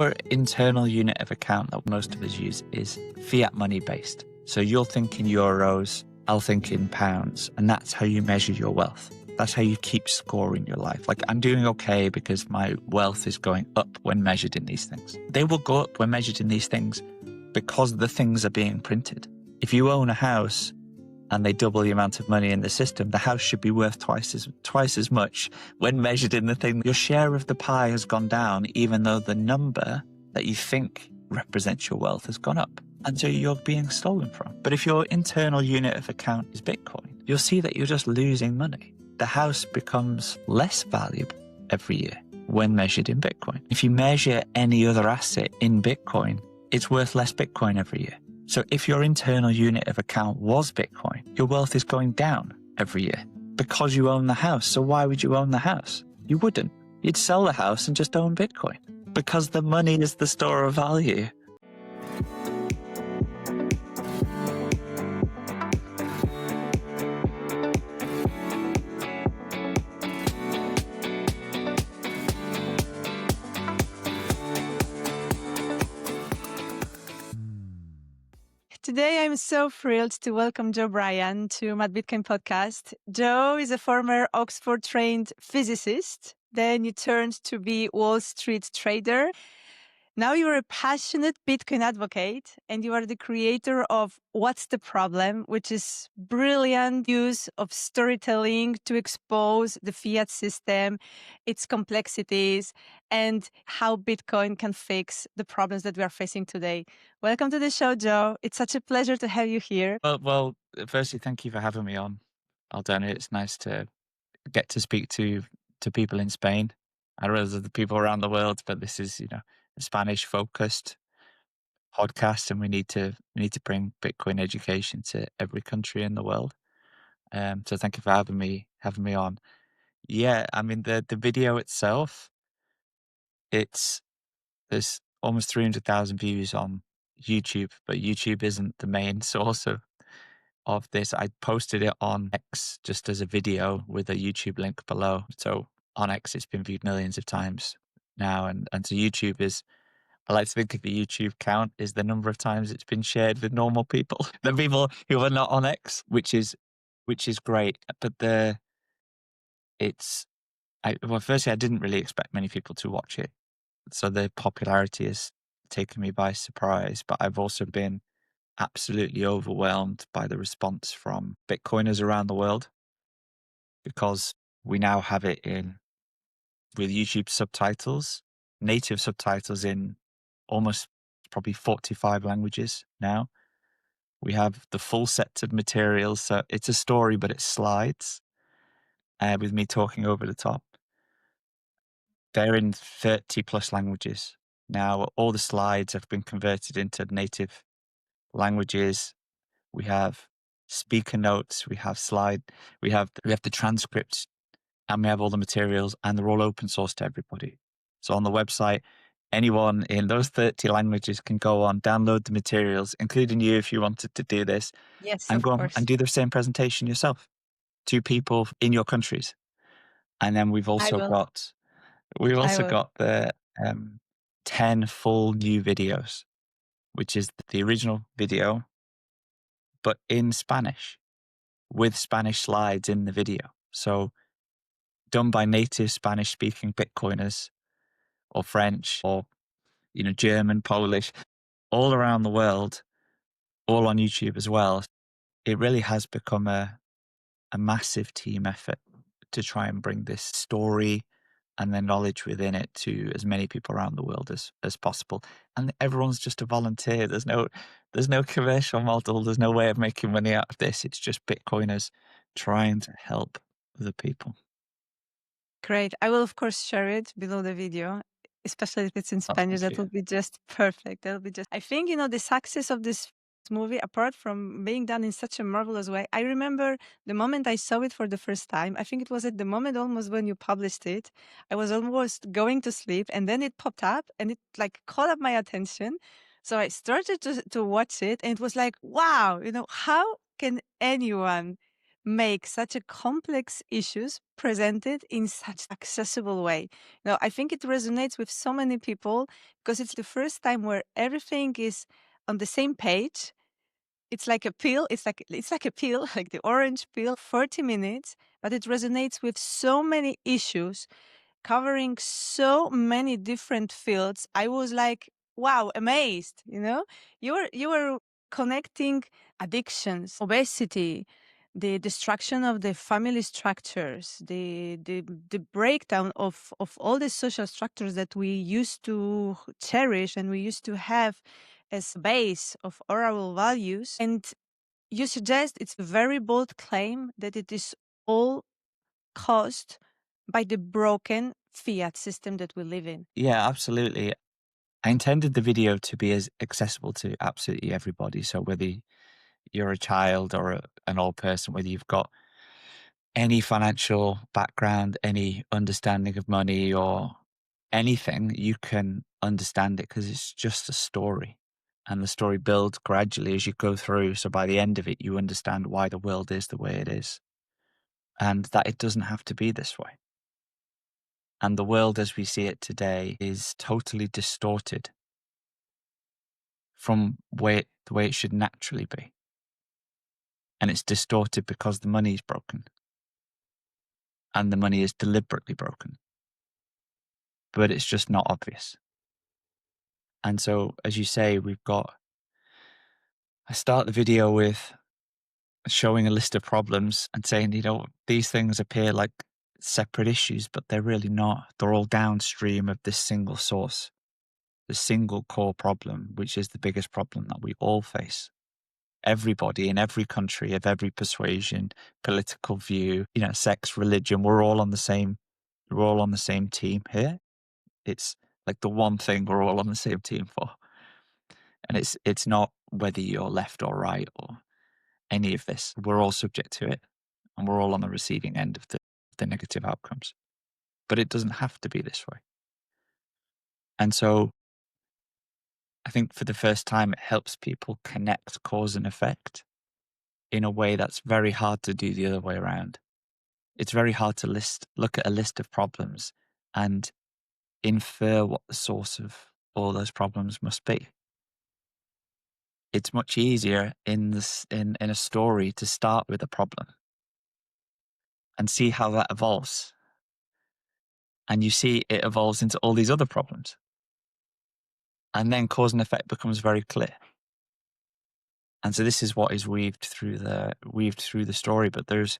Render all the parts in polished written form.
Our internal unit of account that most of us use is fiat money based. So you'll think in euros, I'll think in pounds, and that's how you measure your wealth. That's how you keep score in your life. Like, I'm doing okay because my wealth is going up when measured in these things. They will go up when measured in these things because the things are being printed. If you own a house and they double the amount of money in the system, the house should be worth twice as much when measured in the thing. Your share of the pie has gone down, even though the number that you think represents your wealth has gone up. And so you're being stolen from. But if your internal unit of account is Bitcoin, you'll see that you're just losing money. The house becomes less valuable every year when measured in Bitcoin. If you measure any other asset in Bitcoin, it's worth less Bitcoin every year. So if your internal unit of account was Bitcoin, your wealth is going down every year because you own the house. So why would you own the house? You wouldn't. You'd sell the house and just own Bitcoin because the money is the store of value. Today, I'm so thrilled to welcome Joe Bryan to MadBitcoin Podcast. Joe is a former Oxford-trained physicist. Then you turned to be Wall Street trader. Now you're a passionate Bitcoin advocate, and you are the creator of What's the Problem, which is brilliant use of storytelling to expose the fiat system, its complexities, and how Bitcoin can fix the problems that we are facing today. Welcome to the show, Joe. It's such a pleasure to have you here. Well, firstly, thank you for having me on, Aldona. It's nice to get to speak to people in Spain. I realize the people around the world, but this is, a Spanish focused podcast, and we need to bring Bitcoin education to every country in the world. So thank you for having me on. Yeah, I mean the video itself, there's almost 300,000 views on YouTube, but YouTube isn't the main source of this. I posted it on X just as a video with a YouTube link below. So on X, it's been viewed millions of times now. And so YouTube is, I like to think of the YouTube count is the number of times it's been shared with normal people, the people who are not on X, which is great. But firstly, I didn't really expect many people to watch it. So the popularity has taken me by surprise, but I've also been absolutely overwhelmed by the response from Bitcoiners around the world, because we now have it with YouTube subtitles, native subtitles in almost probably 45 languages now. We have the full set of materials. So it's a story, but it's slides with me talking over the top. They're in 30 plus languages. Now, all the slides have been converted into native languages. We have speaker notes, we have we have the transcripts, and we have all the materials, and they're all open source to everybody. So on the website, anyone in those 30 languages can go on, download the materials, including you if you wanted to do this. Yes, and of go on course. and do the same presentation yourself to people in your countries. And then we've also got the 10 full new videos, which is the original video, but in Spanish, with Spanish slides in the video. So done by native Spanish speaking Bitcoiners, or French, or, German, Polish, all around the world, all on YouTube as well. It really has become a massive team effort to try and bring this story and the knowledge within it to as many people around the world as possible. And everyone's just a volunteer. There's no commercial model. There's no way of making money out of this. It's just Bitcoiners trying to help other people. Great. I will, of course, share it below the video, especially if it's in Spanish. That will be just perfect. I think, the success of this movie, apart from being done in such a marvelous way, I remember the moment I saw it for the first time. I think it was at the moment almost when you published it. I was almost going to sleep, and then it popped up and it caught up my attention. So I started to watch it, and it was like, wow, how can anyone make such a complex issues presented in such accessible way. I think it resonates with so many people because it's the first time where everything is on the same page. It's like a pill. It's like a pill, like the orange pill, 40 minutes, but it resonates with so many issues, covering so many different fields. I was like, wow, amazed. You were connecting addictions, obesity, the destruction of the family structures, the breakdown of all the social structures that we used to cherish and we used to have as base of oral values. And you suggest it's a very bold claim that it is all caused by the broken fiat system that we live in. Yeah, absolutely. I intended the video to be as accessible to absolutely everybody. So whether you're a child or an old person, whether you've got any financial background, any understanding of money or anything, you can understand it because it's just a story. And the story builds gradually as you go through. So by the end of it, you understand why the world is the way it is and that it doesn't have to be this way. And the world as we see it today is totally distorted from the way it should naturally be. And it's distorted because the money is broken. And the money is deliberately broken. But it's just not obvious. And so, as you say, I start the video with showing a list of problems and saying, these things appear like separate issues, but they're really not. They're all downstream of this single source, the single core problem, which is the biggest problem that we all face. Everybody in every country, of every persuasion, political view, sex, religion, we're all on the same team here. It's like the one thing we're all on the same team for. And it's not whether you're left or right or any of this. We're all subject to it and we're all on the receiving end of the negative outcomes. But it doesn't have to be this way. And so I think for the first time, it helps people connect cause and effect in a way that's very hard to do the other way around. It's very hard to look at a list of problems and infer what the source of all those problems must be. It's much easier in a story to start with a problem and see how that evolves. And you see it evolves into all these other problems. And then cause and effect becomes very clear. And so this is what is weaved through the story. But there's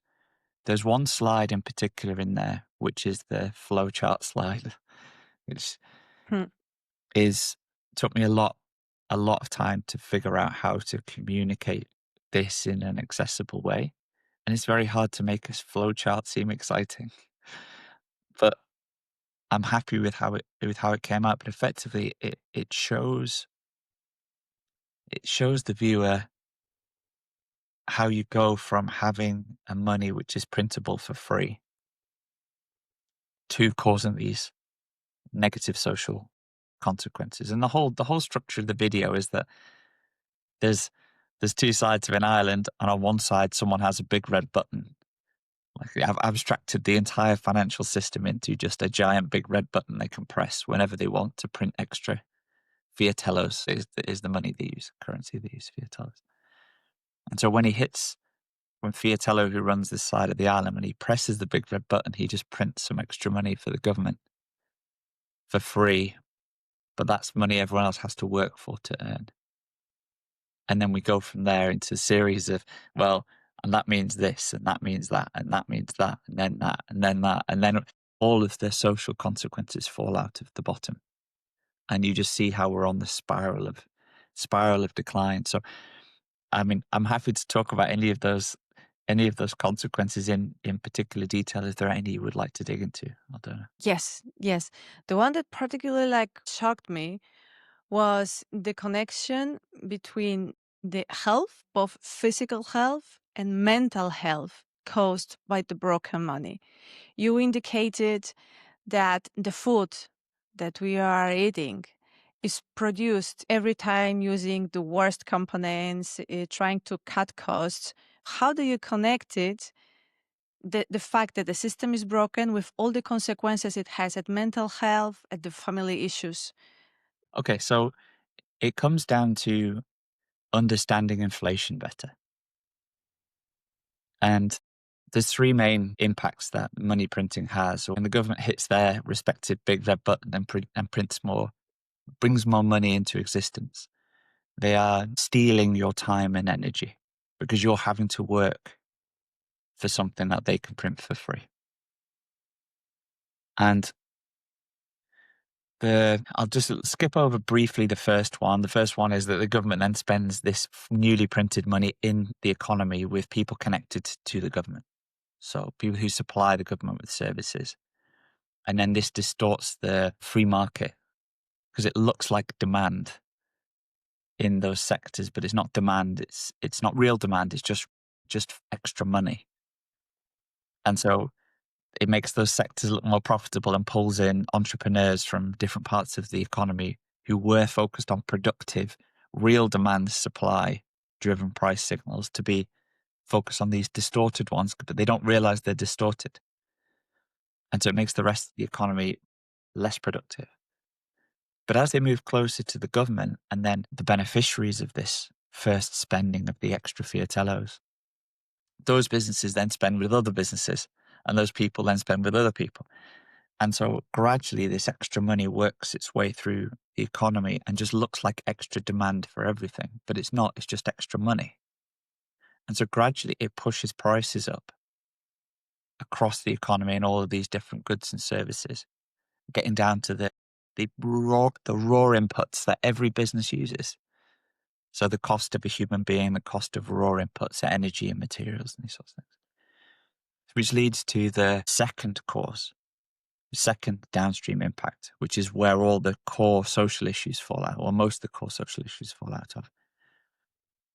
one slide in particular in there, which is the flowchart slide, which Hmm. took me a lot of time to figure out how to communicate this in an accessible way. And it's very hard to make a flowchart seem exciting. But I'm happy with how it came out. But effectively it shows the viewer how you go from having a money which is printable for free to causing these negative social consequences. And the whole structure of the video is that there's two sides of an island, and on one side someone has a big red button. Like I've abstracted the entire financial system into just a giant big red button they can press whenever they want to print extra. Fiatellos is the money they use, currency they use, Fiatellos. And so when Fiatello, who runs this side of the island, when he presses the big red button, he just prints some extra money for the government for free. But that's money everyone else has to work for to earn. And then we go from there into a series of, and that means this, and that means that, and that means that, and then that, and then that. And then all of the social consequences fall out of the bottom. And you just see how we're on the spiral of decline. So, I mean, I'm happy to talk about any of those consequences in particular detail. Is there any you would like to dig into? I don't know. Yes. The one that particularly shocked me was the connection between the health, both physical health and mental health, caused by the broken money. You indicated that the food that we are eating is produced every time using the worst components, trying to cut costs, How do you connect it, the fact that the system is broken, with all the consequences it has at mental health, at the family issues? Okay, so it comes down to understanding inflation better. And there's three main impacts that money printing has. So when the government hits their respective big red button and prints more, brings more money into existence, they are stealing your time and energy because you're having to work for something that they can print for free. And I'll just skip over briefly the first one. The first one is that the government then spends this newly printed money in the economy with people connected to the government. So people who supply the government with services. And then this distorts the free market because it looks like demand in those sectors, but it's not demand. It's not real demand. It's just extra money. And so it makes those sectors look more profitable and pulls in entrepreneurs from different parts of the economy who were focused on productive, real demand supply driven price signals to be focused on these distorted ones, but they don't realize they're distorted. And so it makes the rest of the economy less productive. But as they move closer to the government and then the beneficiaries of this first spending of the extra fiatellos, those businesses then spend with other businesses and those people then spend with other people. And so gradually this extra money works its way through the economy and just looks like extra demand for everything, but it's not, it's just extra money. And so gradually it pushes prices up across the economy and all of these different goods and services, getting down to the raw inputs that every business uses. So the cost of a human being, the cost of raw inputs, energy and materials and these sorts of things. Which leads to the second cause, the second downstream impact, which is where all the core social issues fall out, or most of the core social issues fall out of.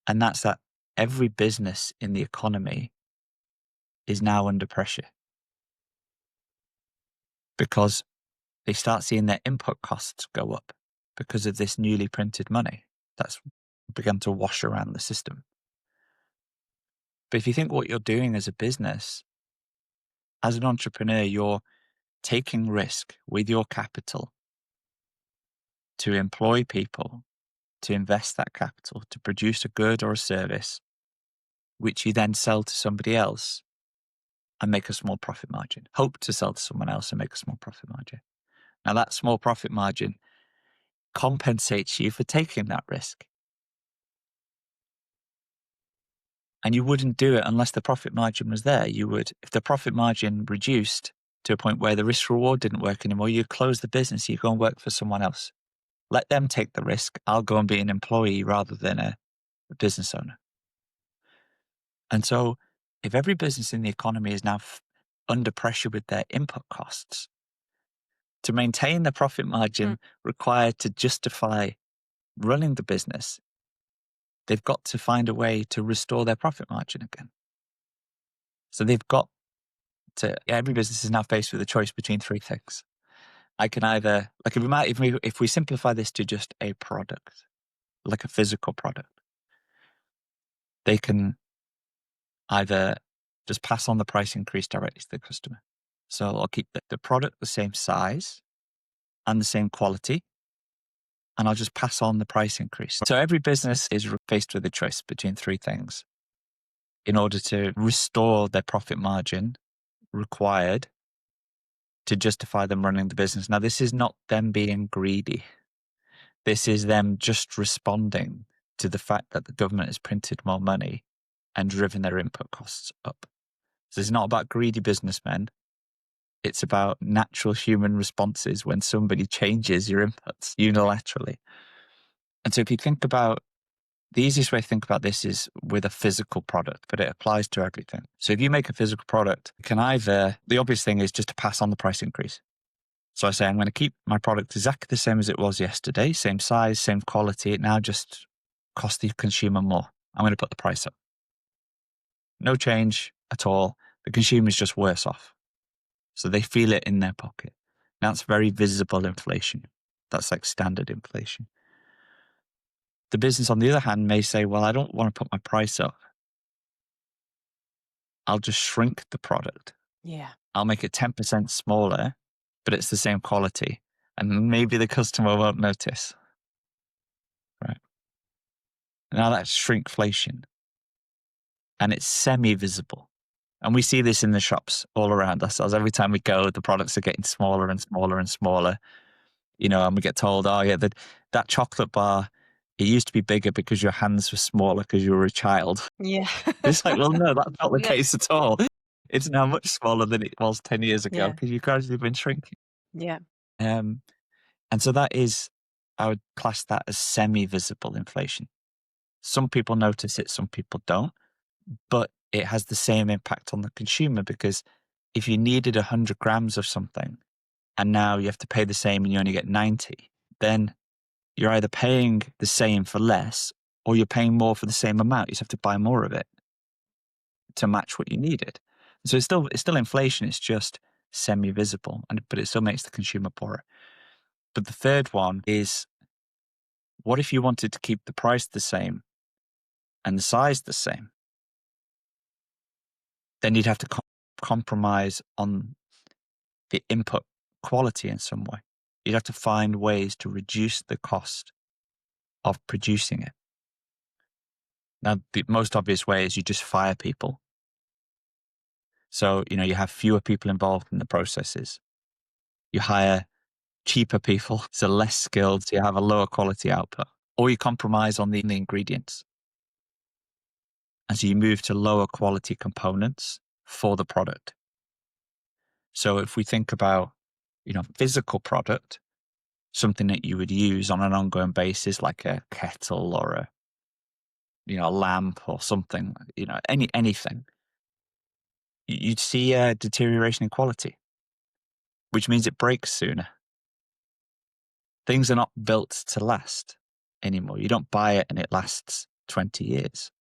And that's that every business in the economy is now under pressure because they start seeing their input costs go up because of this newly printed money that's begun to wash around the system. But if you think what you're doing as a business, as an entrepreneur, you're taking risk with your capital to employ people, to invest that capital, to produce a good or a service, which you then sell to somebody else and make a small profit margin. Hope to sell to someone else and make a small profit margin. Now, that small profit margin compensates you for taking that risk. And you wouldn't do it unless the profit margin was there. You would, if the profit margin reduced to a point where the risk reward didn't work anymore, you close the business, you go and work for someone else. Let them take the risk. I'll go and be an employee rather than a business owner. And so if every business in the economy is now under pressure with their input costs, to maintain the profit margin required to justify running the business, they've got to find a way to restore their profit margin again. So they've got to, every business is now faced with a choice between three things. I can either, like if we simplify this to just a product, like a physical product, they can either just pass on the price increase directly to the customer. So I'll keep the product the same size and the same quality, and I'll just pass on the price increase. So every business is faced with a choice between three things in order to restore their profit margin required to justify them running the business. Now, this is not them being greedy. This is them just responding to the fact that the government has printed more money and driven their input costs up. So it's not about greedy businessmen. It's about natural human responses when somebody changes your inputs unilaterally. And so if you think about, the easiest way to think about this is with a physical product, but it applies to everything. So if you make a physical product, the obvious thing is just to pass on the price increase. So I say, I'm going to keep my product exactly the same as it was yesterday, same size, same quality. It now just costs the consumer more. I'm going to put the price up. No change at all. The consumer is just worse off. So they feel it in their pocket. Now it's very visible inflation. That's like standard inflation. The business, on the other hand, may say, well, I don't want to put my price up I'll just shrink the product. Yeah. I'll make it 10% smaller, but it's the same quality. And maybe the customer won't notice. Right. Now that's shrinkflation. And it's semi-visible. And we see this in the shops all around us. As every time we go, the products are getting smaller and smaller and smaller. And we get told, oh yeah, that chocolate bar, it used to be bigger because your hands were smaller because you were a child. Yeah. It's like, well, no, that's not the No. case at all. It's now much smaller than it was 10 years ago Yeah. because you've gradually been shrinking. Yeah. And so I would class that as semi-visible inflation. Some people notice it, some people don't, but it has the same impact on the consumer, because if you needed 100 grams of something and now you have to pay the same and you only get 90, then you're either paying the same for less or you're paying more for the same amount. You just have to buy more of it to match what you needed. So it's still inflation. It's just semi-visible, but it still makes the consumer poorer. But the third one is, what if you wanted to keep the price the same and the size the same? Then you'd have to compromise on the input quality in some way. You'd have to find ways to reduce the cost of producing it. Now, the most obvious way is you just fire people. So, you have fewer people involved in the processes. You hire cheaper people, so less skilled, so you have a lower quality output. Or you compromise on the ingredients. And so you move to lower quality components for the product. So if we think about, physical product, something that you would use on an ongoing basis, like a kettle or a lamp or something, anything, you'd see a deterioration in quality, which means it breaks sooner. Things are not built to last anymore. You don't buy it and it lasts 20 years.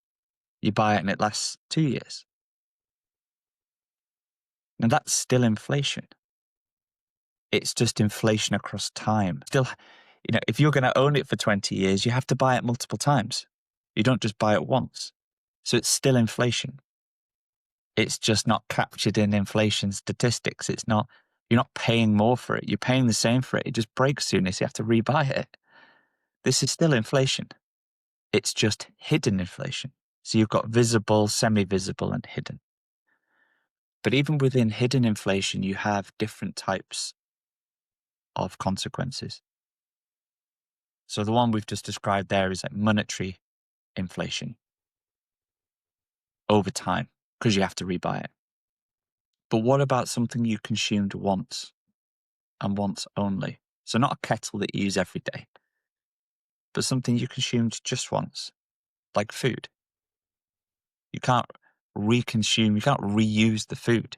You buy it and it lasts 2 years. Now that's still inflation. It's just inflation across time. Still, if you're going to own it for 20 years, you have to buy it multiple times. You don't just buy it once. So it's still inflation. It's just not captured in inflation statistics. You're not paying more for it. You're paying the same for it. It just breaks sooner, so you have to rebuy it. This is still inflation. It's just hidden inflation. So you've got visible, semi-visible, and hidden. But even within hidden inflation, you have different types of consequences. So the one we've just described there is like monetary inflation over time, because you have to rebuy it. But what about something you consumed once and once only? So not a kettle that you use every day, but something you consumed just once, like food. You can't reconsume, you can't reuse the food.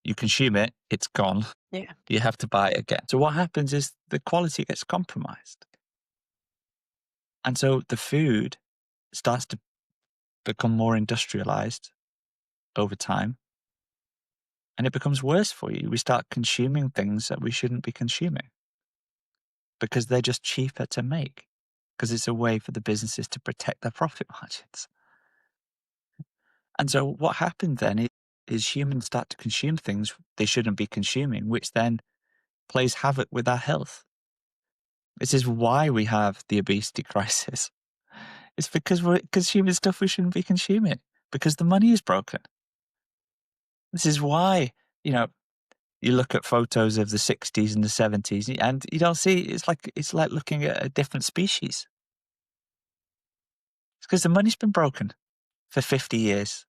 You consume it, it's gone. Yeah. You have to buy it again. So what happens is the quality gets compromised. And so the food starts to become more industrialized over time. And it becomes worse for you. We start consuming things that we shouldn't be consuming because they're just cheaper to make, because it's a way for the businesses to protect their profit margins. And so what happened then is humans start to consume things they shouldn't be consuming, which then plays havoc with our health. This is why we have the obesity crisis. It's because we're consuming stuff we shouldn't be consuming, because the money is broken. This is why, you look at photos of the 60s and the 70s and you don't see, it's like looking at a different species. It's because the money's been broken for 50 years.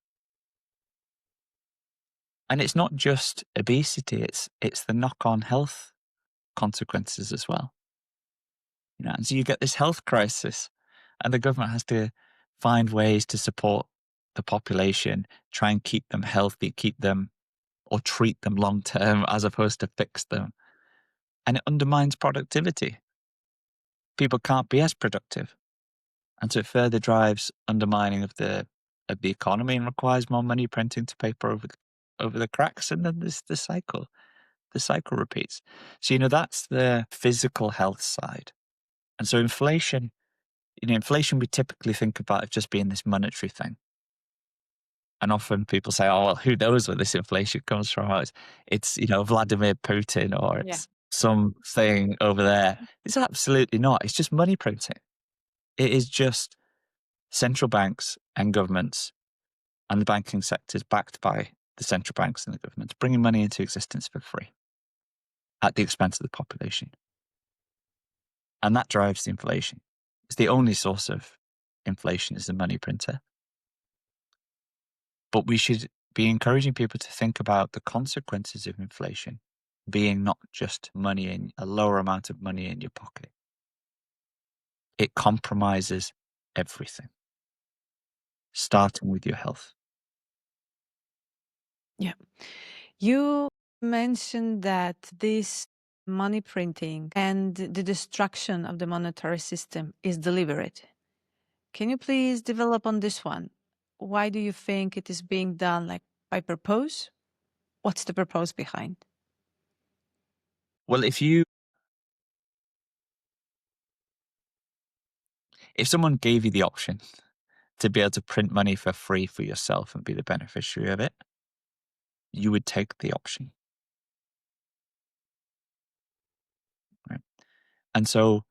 And it's not just obesity, it's the knock-on health consequences as well. And so you get this health crisis, and the government has to find ways to support the population, try and keep them healthy, keep them or treat them long term as opposed to fix them. And it undermines productivity. People can't be as productive. And so it further drives undermining of the economy and requires more money printing to paper over the cracks. And then there's the cycle repeats. So, that's the physical health side. And so inflation we typically think about it just being this monetary thing. And often people say, oh, well, who knows where this inflation comes from? Oh, it's Vladimir Putin, or it's something over there. It's absolutely not. It's just money printing. It is just central banks and governments and the banking sectors backed by the central banks and the governments bringing money into existence for free at the expense of the population. And that drives the inflation. It's the only source of inflation is the money printer. But we should be encouraging people to think about the consequences of inflation being not just money in a lower amount of money in your pocket. It compromises everything, starting with your health. Yeah. You mentioned that this money printing and the destruction of the monetary system is deliberate. Can you please develop on this one? Why do you think it is being done like by purpose? What's the purpose behind? Well, if someone gave you the option to be able to print money for free for yourself and be the beneficiary of it, you would take the option. Right? And so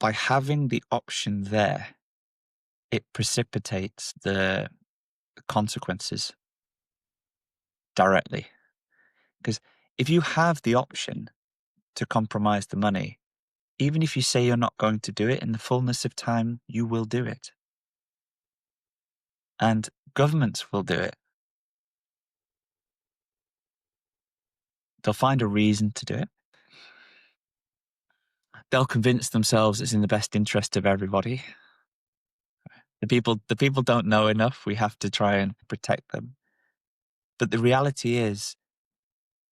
by having the option there, it precipitates the consequences directly. Because if you have the option to compromise the money, even if you say you're not going to do it, in the fullness of time, you will do it. And governments will do it. They'll find a reason to do it. They'll convince themselves it's in the best interest of everybody. The people don't know enough. We have to try and protect them. But the reality is,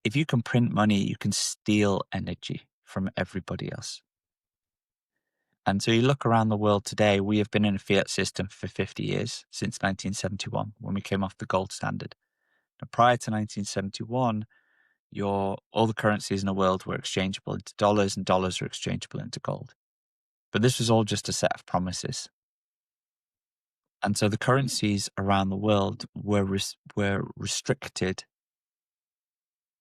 if you can print money, you can steal energy from everybody else. And so you look around the world today, we have been in a fiat system for 50 years, since 1971, when we came off the gold standard. Now, prior to 1971, all the currencies in the world were exchangeable into dollars, and dollars were exchangeable into gold. But this was all just a set of promises. And so the currencies around the world were restricted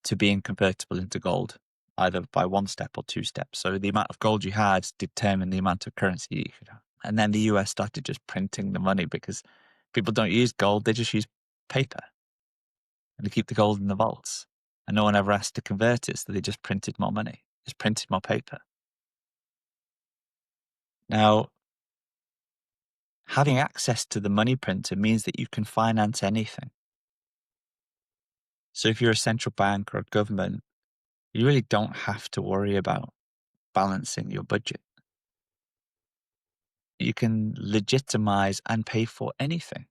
to being convertible into gold, either by one step or two steps. So the amount of gold you had determined the amount of currency you could have. And then the US started just printing the money because people don't use gold, they just use paper. And they keep the gold in the vaults. And no one ever asked to convert it, so they just printed more money, just printed more paper. Now, having access to the money printer means that you can finance anything. So if you're a central bank or a government, you really don't have to worry about balancing your budget. You can legitimize and pay for anything.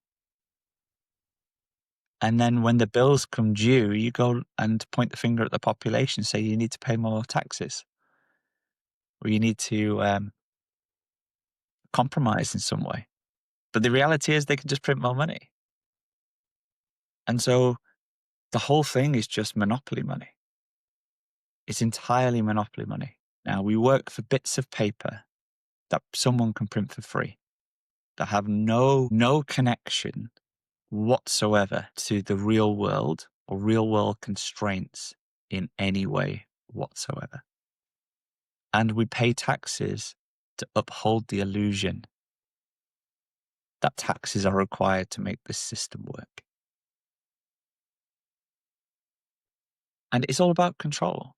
And then when the bills come due, you go and point the finger at the population, say you need to pay more taxes, or you need to compromise in some way. But the reality is they can just print more money. And so the whole thing is just monopoly money. It's entirely monopoly money. Now, we work for bits of paper that someone can print for free, that have no connection whatsoever to the real world or real world constraints in any way whatsoever. And we pay taxes to uphold the illusion that taxes are required to make this system work. And it's all about control.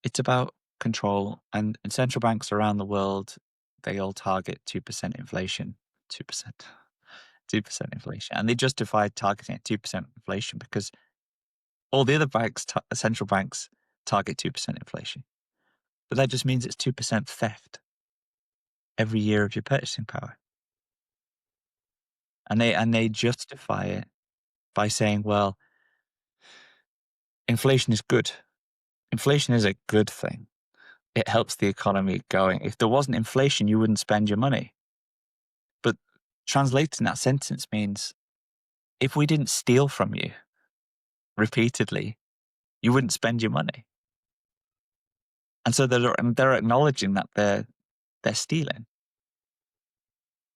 It's about control. And central banks around the world, they all target 2% inflation. 2%. 2% inflation. And they justify targeting at 2% inflation because all the other banks, central banks, target 2% inflation. But that just means it's 2% theft every year of your purchasing power. And they justify it by saying, well, inflation is good. Inflation is a good thing. It helps the economy going. If there wasn't inflation, you wouldn't spend your money. But translating that sentence means if we didn't steal from you repeatedly, you wouldn't spend your money. And so they're acknowledging that they're stealing.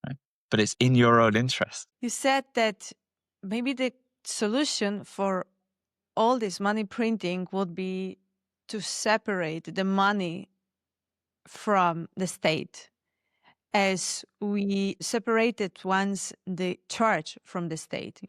Right? but it's in your own interest. You said that maybe the solution for all this money printing would be to separate the money from the state, as we separated once the charge from the state,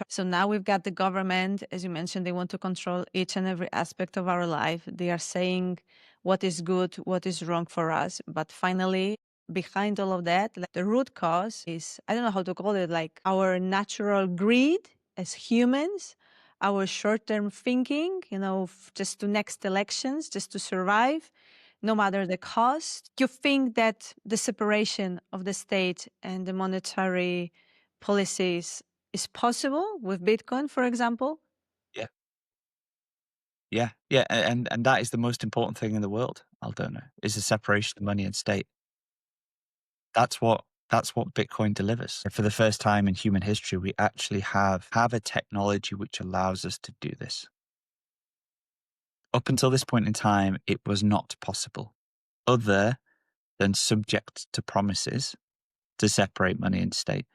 So now we've got the government, as you mentioned, they want to control each and every aspect of our life. They are saying what is good, what is wrong for us. But finally, behind all of that, like, the root cause is, I don't know how to call it, like our natural greed as humans, our short-term thinking, just to next elections, just to survive, no matter the cost. You think that the separation of the state and the monetary policies is possible with Bitcoin, for example? Yeah. Yeah. And that is the most important thing in the world, Aldona, is the separation of money and state. That's what Bitcoin delivers. For the first time in human history, we actually have a technology which allows us to do this. Up until this point in time, it was not possible, other than subject to promises to separate money and state.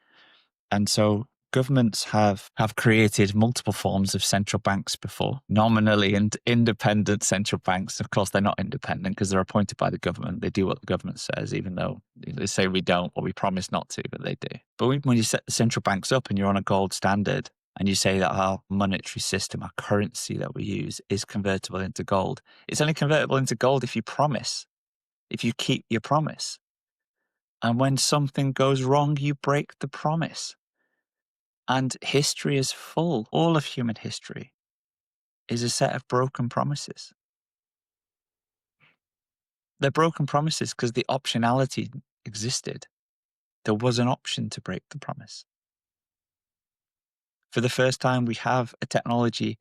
And so governments have created multiple forms of central banks before, nominally and independent central banks. Of course, they're not independent because they're appointed by the government. They do what the government says, even though they say we don't, or we promise not to, but they do. But when you set the central banks up and you're on a gold standard and you say that our monetary system, our currency that we use is convertible into gold, it's only convertible into gold if you promise, if you keep your promise. And when something goes wrong, you break the promise. And history is full. All of human history is a set of broken promises. They're broken promises because the optionality existed. There was an option to break the promise. For the first time, we have a technology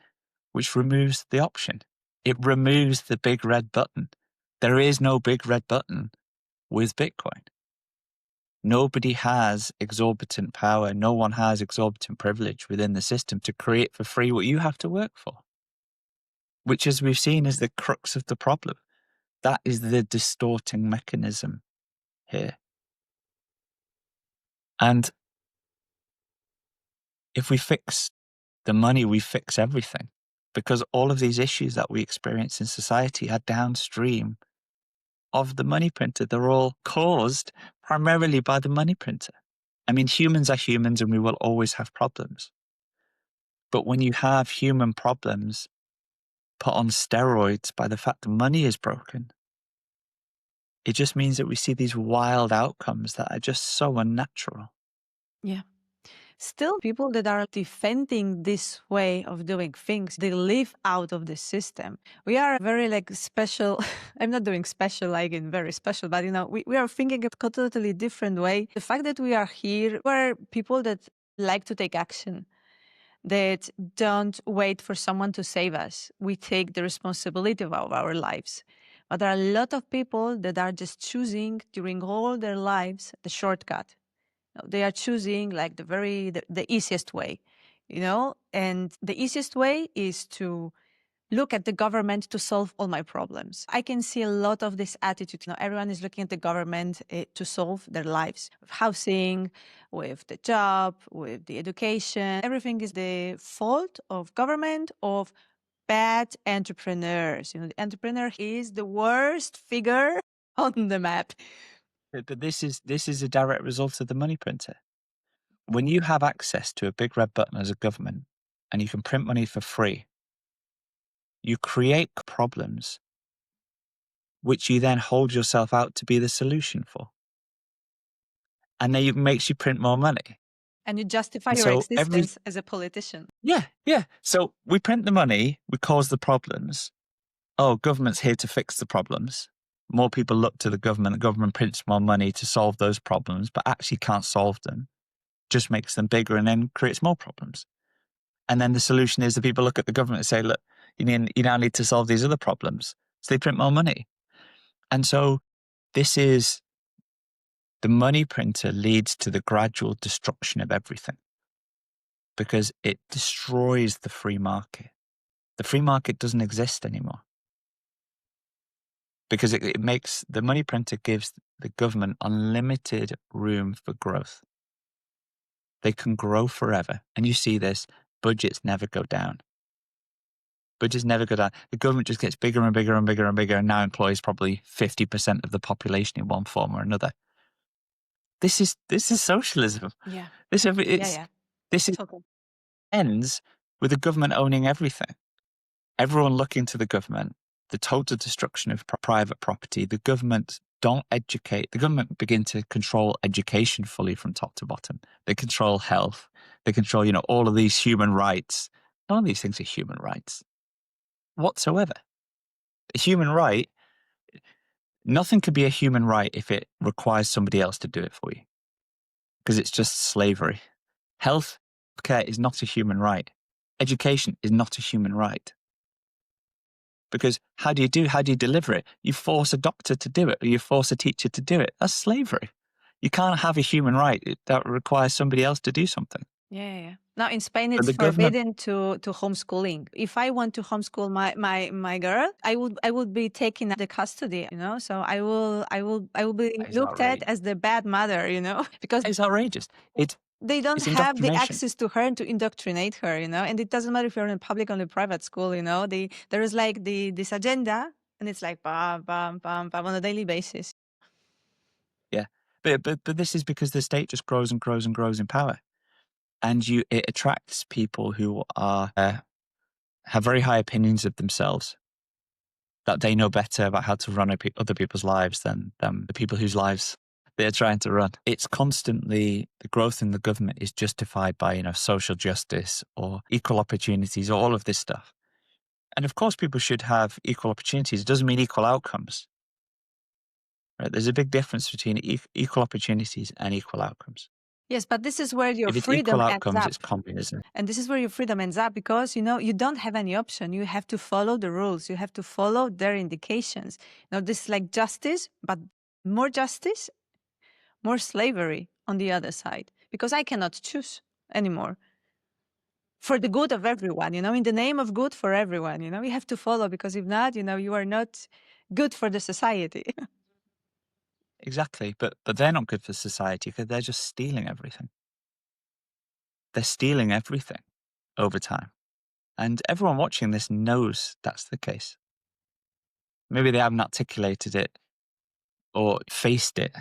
which removes the option. It removes the big red button. There is no big red button with Bitcoin. Nobody has exorbitant power. No one has exorbitant privilege within the system to create for free what you have to work for, which, as we've seen, is the crux of the problem. That is the distorting mechanism here. And if we fix the money, we fix everything, because all of these issues that we experience in society are downstream of the money printer. They're all caused primarily by the money printer. I mean, humans are humans and we will always have problems. But when you have human problems put on steroids by the fact that money is broken, it just means that we see these wild outcomes that are just so unnatural. Yeah. Still, people that are defending this way of doing things, they live out of the system. We are very special. I'm not doing special like in very special, but we are thinking a totally different way. The fact that we are here, we're people that like to take action, that don't wait for someone to save us. We take the responsibility of our lives. But there are a lot of people that are just choosing during all their lives the shortcut. They are choosing like the easiest way, and the easiest way is to look at the government to solve all my problems. I can see a lot of this attitude. Everyone is looking at the government to solve their lives, with housing, with the job, with the education. Everything is the fault of government, of bad entrepreneurs. The entrepreneur is the worst figure on the map. But this is a direct result of the money printer. When you have access to a big red button as a government and you can print money for free, you create problems which you then hold yourself out to be the solution for. And then it makes you print more money. And you justify your So existence as a politician. Yeah. So we print the money, we cause the problems. Oh, government's here to fix the problems. More people look to the government prints more money to solve those problems, but actually can't solve them, just makes them bigger and then creates more problems. And then the solution is that people look at the government and say, look, you now need to solve these other problems. So they print more money. And so the money printer leads to the gradual destruction of everything because it destroys the free market. The free market doesn't exist anymore because it makes the money printer gives the government unlimited room for growth. They can grow forever. And you see this, budgets never go down. Budgets never go down. The government just gets bigger and bigger and bigger and bigger, and now employs probably 50% of the population in one form or another. This is socialism. Yeah. This Totally. ends with the government owning everything. Everyone looking to the government, the total destruction of private property. The government don't educate. The government begin to control education fully from top to bottom. They control health. They control, all of these human rights. None of these things are human rights whatsoever. A human right, nothing could be a human right if it requires somebody else to do it for you, because it's just slavery. Health care is not a human right. Education is not a human right. Because how do you deliver it? You force a doctor to do it, or you force a teacher to do it. That's slavery. You can't have a human right that requires somebody else to do something. Yeah. Now in Spain, But it's the government, forbidden to homeschooling. If I want to homeschool my girl, I would be taking the custody. So I will be that is looked at outrageous. as the bad mother. Because It's outrageous. they don't It's have the indoctrination. access to her and to indoctrinate her. And it doesn't matter if you're in a public or a private school. There is like this agenda, and it's like bam, bam, bam, bam on a daily basis. Yeah. But this is because the state just grows and grows and grows in power. And it attracts people who are have very high opinions of themselves, that they know better about how to run other people's lives than the people whose lives they're trying to run. It's constantly, the growth in the government is justified by, social justice or equal opportunities or all of this stuff. And of course, people should have equal opportunities. It doesn't mean equal outcomes. Right? There's a big difference between equal opportunities and equal outcomes. Yes, but this is where your If it's freedom equal ends outcomes, up. it's communism. And this is where your freedom ends up, because, you don't have any option. You have to follow the rules. You have to follow their indications. This is like justice, but more justice, more slavery on the other side, because I cannot choose anymore for the good of everyone, in the name of good for everyone, you have to follow, because if not, you are not good for the society. Exactly. But they're not good for society because they're just stealing everything. They're stealing everything over time. And everyone watching this knows that's the case. Maybe they haven't articulated it or faced it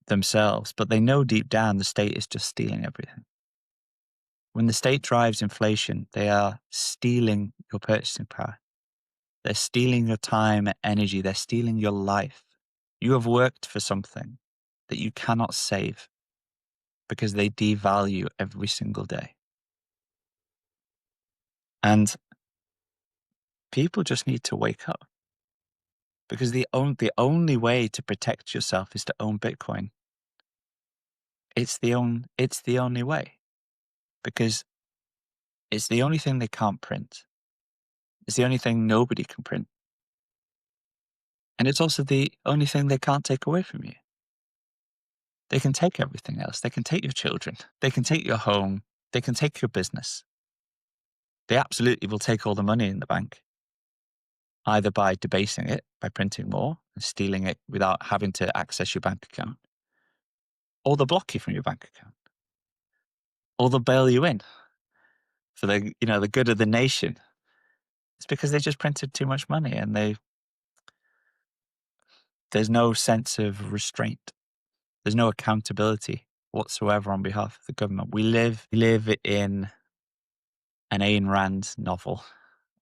themselves, but they know deep down the state is just stealing everything. When the state drives inflation, they are stealing your purchasing power. They're stealing your time and energy. They're stealing your life. You have worked for something that you cannot save because they devalue every single day. And people just need to wake up, because the only way to protect yourself is to own Bitcoin. It's the only way, because it's the only thing they can't print. It's the only thing nobody can print. And it's also the only thing they can't take away from you. They can take everything else. They can take your children. They can take your home. They can take your business. They absolutely will take all the money in the bank, either by debasing it, by printing more and stealing it without having to access your bank account, or they'll block you from your bank account, or they'll bail you in for the good of the nation. It's because they just printed too much money, and there's no sense of restraint. There's no accountability whatsoever on behalf of the government. We live in an Ayn Rand novel,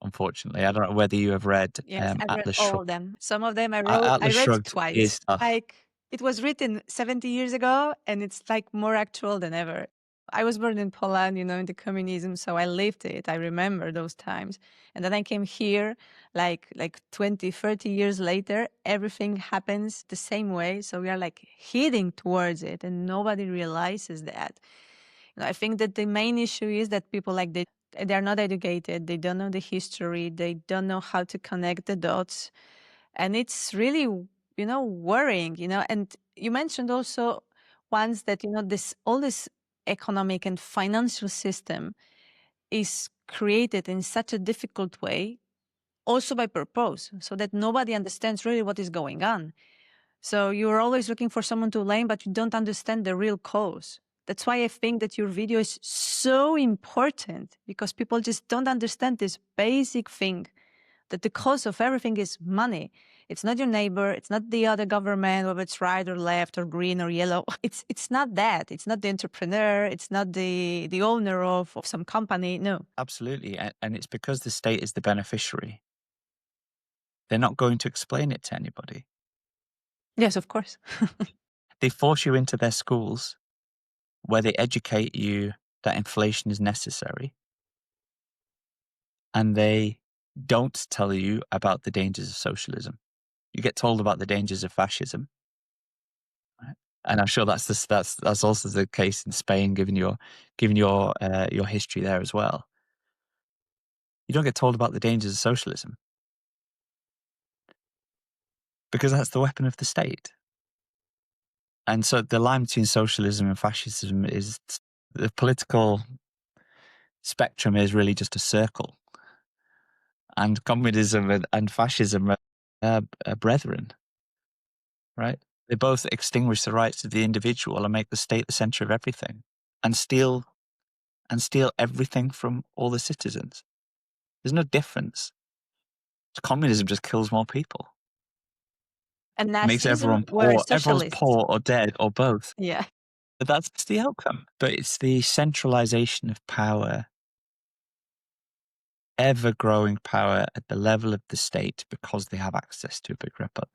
unfortunately. I don't know whether you have read Yes, I read Atlas all Shrugged. of them. Some of them I Atlas read Shrugged twice. is tough. Like, it was written 70 years ago, and it's like more actual than ever. I was born in Poland, in the communism, so I lived it. I remember those times. And then I came here like 20, 30 years later, everything happens the same way. So we are like heading towards it, and nobody realizes that. I think that the main issue is that people they're not educated, they don't know the history, they don't know how to connect the dots. And it's really, worrying, And you mentioned also once that, this economic and financial system is created in such a difficult way, also by purpose, so that nobody understands really what is going on. So you're always looking for someone to blame, but you don't understand the real cause That's why I think that your video is so important, because people just don't understand this basic thing, that the cause of everything is money. It's not your neighbor. It's not the other government, whether it's right or left or green or yellow. It's not that. It's not the entrepreneur. It's not the owner of some company. No. Absolutely. And it's because the state is the beneficiary. They're not going to explain it to anybody. Yes, of course. They force you into their schools where they educate you that inflation is necessary. And they don't tell you about the dangers of socialism. You get told about the dangers of fascism. Right? And I'm sure that's also the case in Spain, given your history there as well. You don't get told about the dangers of socialism because that's the weapon of the state. And so the line between socialism and fascism is the political spectrum is really just a circle. And communism and fascism are brethren, right? They both extinguish the rights of the individual and make the state the center of everything and steal everything from all the citizens. There's no difference. Communism just kills more people. And Makes Nazism everyone were poor. Everyone's socialists. poor or dead or both. Yeah. But that's the outcome. But it's the centralization of power, ever-growing power at the level of the state because they have access to a big red button.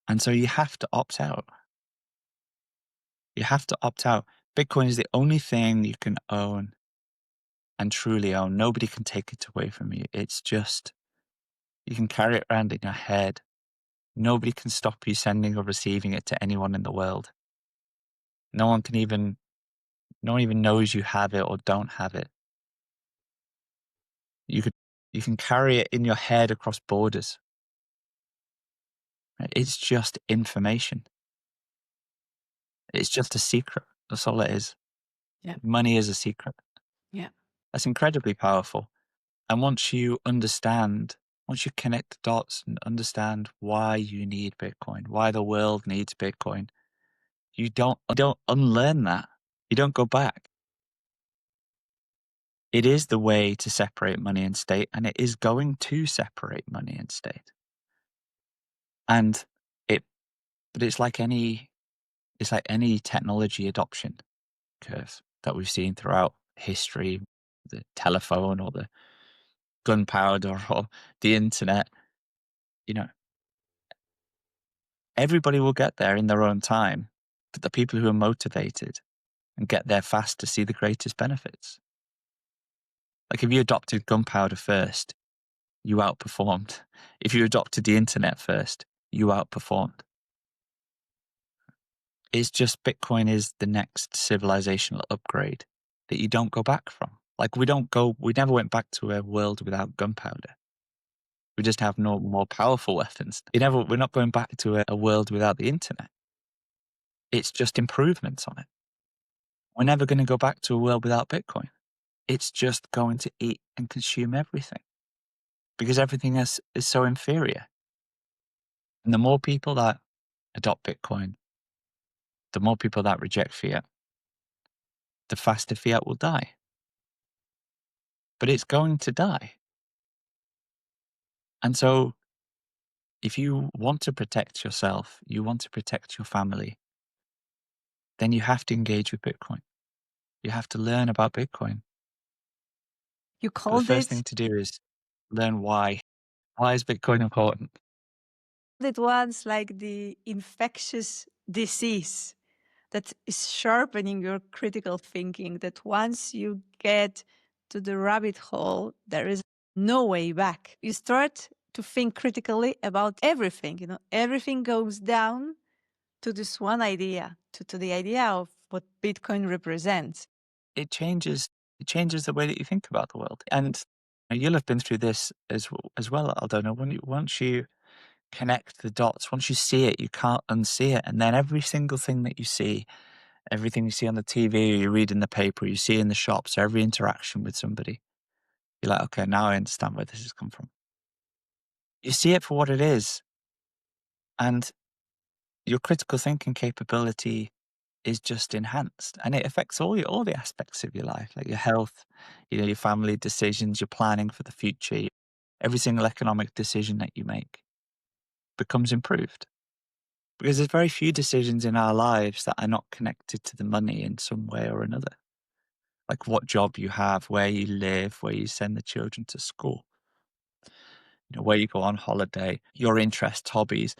And so you have to opt out. You have to opt out. Bitcoin is the only thing you can own and truly own. Nobody can take it away from you. It's just, you can carry it around in your head. Nobody can stop you sending or receiving it to anyone in the world. No one even knows you have it or don't have it. You can carry it in your head across borders. Right? It's just information. It's just a secret. That's all it is. Yeah. Money is a secret. Yeah. That's incredibly powerful. And once you connect the dots and understand why you need Bitcoin, why the world needs Bitcoin, you don't unlearn that. You don't go back. It is the way to separate money and state, and it is going to separate money and state. But it's like any technology adoption curve that we've seen throughout history, the telephone or the gunpowder or the internet. Everybody will get there in their own time, but the people who are motivated and get there fast to see the greatest benefits. Like if you adopted gunpowder first, you outperformed. If you adopted the internet first, you outperformed. It's just Bitcoin is the next civilizational upgrade that you don't go back from. Like we never went back to a world without gunpowder. We just have no more powerful weapons. We're not going back to a world without the internet. It's just improvements on it. We're never going to go back to a world without Bitcoin. It's just going to eat and consume everything because everything is so inferior. And the more people that adopt Bitcoin, the more people that reject Fiat, the faster Fiat will die. But it's going to die. And so if you want to protect yourself, you want to protect your family, then you have to engage with Bitcoin. You have to learn about Bitcoin. You But the called first it thing to do is learn why. Why is Bitcoin important? it once like the infectious disease that is sharpening your critical thinking, that once you get to the rabbit hole, there is no way back. You start to think critically about everything. Everything goes down to this one idea, to the idea of what Bitcoin represents. It changes the way that you think about the world. And you'll have been through this as well, Aldona. Once you connect the dots, once you see it, you can't unsee it. And then every single thing that you see, everything you see on the TV, or you read in the paper, you see in the shops, every interaction with somebody, you're like, okay, now I understand where this has come from. You see it for what it is. And your critical thinking capability is just enhanced, and it affects all the aspects of your life, like your health, your family decisions, your planning for the future. Every single economic decision that you make becomes improved, because there's very few decisions in our lives that are not connected to the money in some way or another. Like what job you have, where you live, where you send the children to school, where you go on holiday, your interests, hobbies.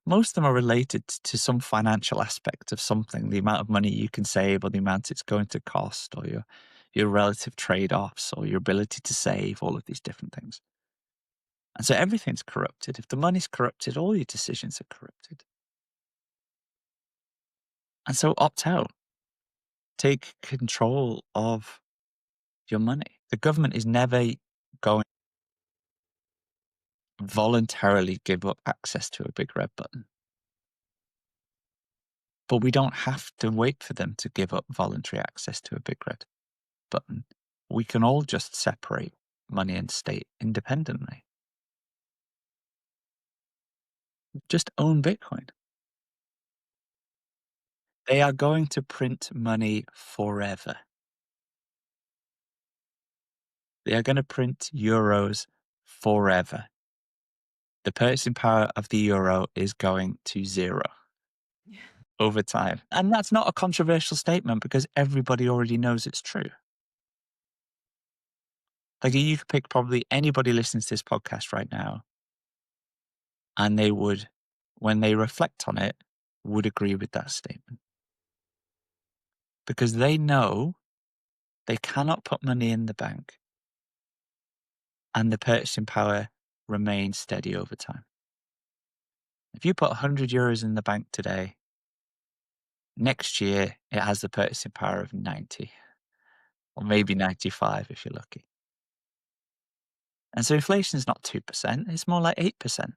Most of them are related to some financial aspect of something, the amount of money you can save or the amount it's going to cost, or your relative trade-offs or your ability to save, all of these different things. And so everything's corrupted. If the money's corrupted, all your decisions are corrupted. And so opt out. Take control of your money. The government is never going to voluntarily give up access to a big red button. But we don't have to wait for them to give up voluntary access to a big red button. We can all just separate money and state independently. Just own Bitcoin. They are going to print money forever. They are going to print euros forever. The purchasing power of the euro is going to zero over time. And that's not a controversial statement because everybody already knows it's true. Like you could pick probably anybody listening to this podcast right now, and they would, when they reflect on it, would agree with that statement. Because they know they cannot put money in the bank and the purchasing power remains steady over time. If you put 100 euros in the bank today, next year it has the purchasing power of 90 or maybe 95 if you're lucky. And so inflation is not 2%, it's more like 8%.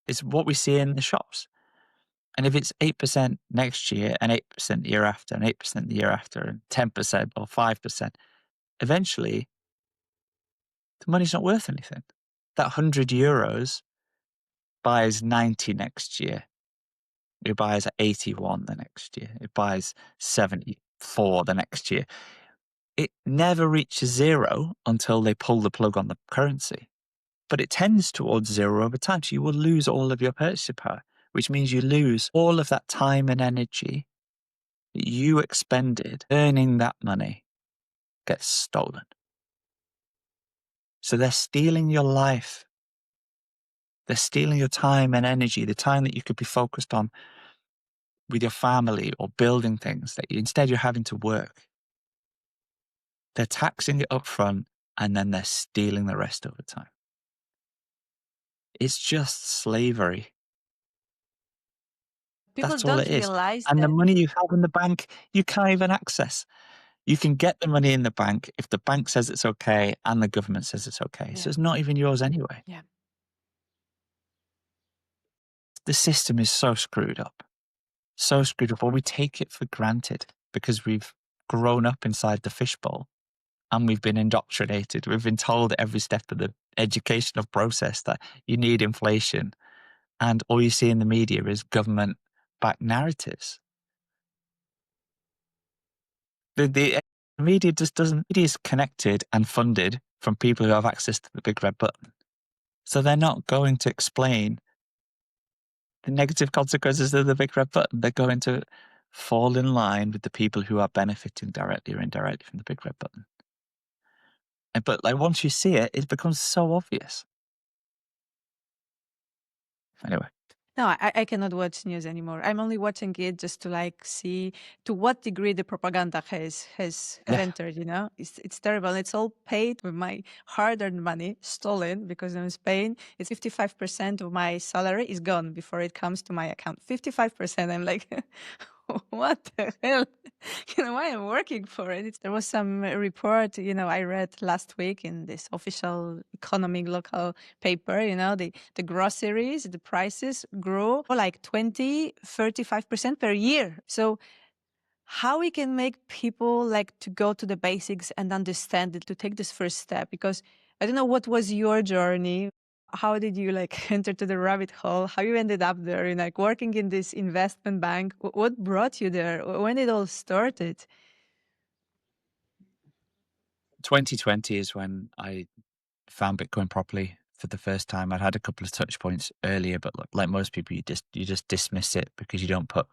It's what we see in the shops. And if it's 8% next year and 8% the year after and 8% the year after and 10% or 5%, eventually the money's not worth anything. That 100 euros buys 90 next year. It buys 81 the next year. It buys 74 the next year. It never reaches zero until they pull the plug on the currency. But it tends towards zero over time. So you will lose all of your purchasing power, which means you lose all of that time and energy that you expended earning that money gets stolen. So they're stealing your life. They're stealing your time and energy, the time that you could be focused on with your family or building things that instead you're having to work. They're taxing it up front and then they're stealing the rest over time. It's just slavery. People That's all it don't is. realize And the that. money you have in the bank, you can't even access. You can get the money in the bank if the bank says it's okay and the government says it's okay. So Yeah. it's not even yours anyway. Yeah. The system is so screwed up. So screwed up. Or we take it for granted because we've grown up inside the fishbowl and we've been indoctrinated. We've been told at every step of the educational process that you need inflation. And all you see in the media is government-backed narratives. The media just doesn't, media is connected and funded from people who have access to the big red button. So they're not going to explain the negative consequences of the big red button. They're going to fall in line with the people who are benefiting directly or indirectly from the big red button. But like once you see it, it becomes so obvious. Anyway. No, I cannot watch news anymore. I'm only watching it just to like see to what degree the propaganda has Yeah. entered. It's terrible. It's all paid with my hard-earned money, stolen because in Spain it's 55% of my salary is gone before it comes to my account. 55%. I'm like, what the hell? Why I'm working for it? There was some report, I read last week in this official economic local paper, the groceries, the prices grow like 20-35% per year. So how we can make people like to go to the basics and understand it, to take this first step? Because I don't know what was your journey. How did you enter to the rabbit hole? How you ended up there and working in this investment bank? What brought you there? When it all started? 2020 is when I found Bitcoin properly for the first time. I'd had a couple of touch points earlier, but like most people, you just dismiss it because you don't put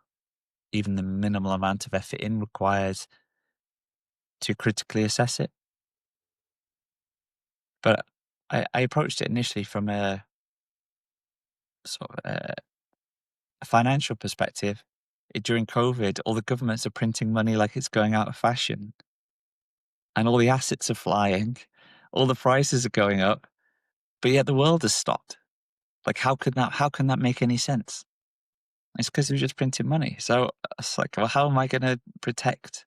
even the minimal amount of effort in required to critically assess it. But I approached it initially from a sort of a financial perspective. During COVID, all the governments are printing money like it's going out of fashion, and all the assets are flying, all the prices are going up, but yet the world has stopped. Like, how can that make any sense? It's because they're just printing money. So it's like, well, how am I going to protect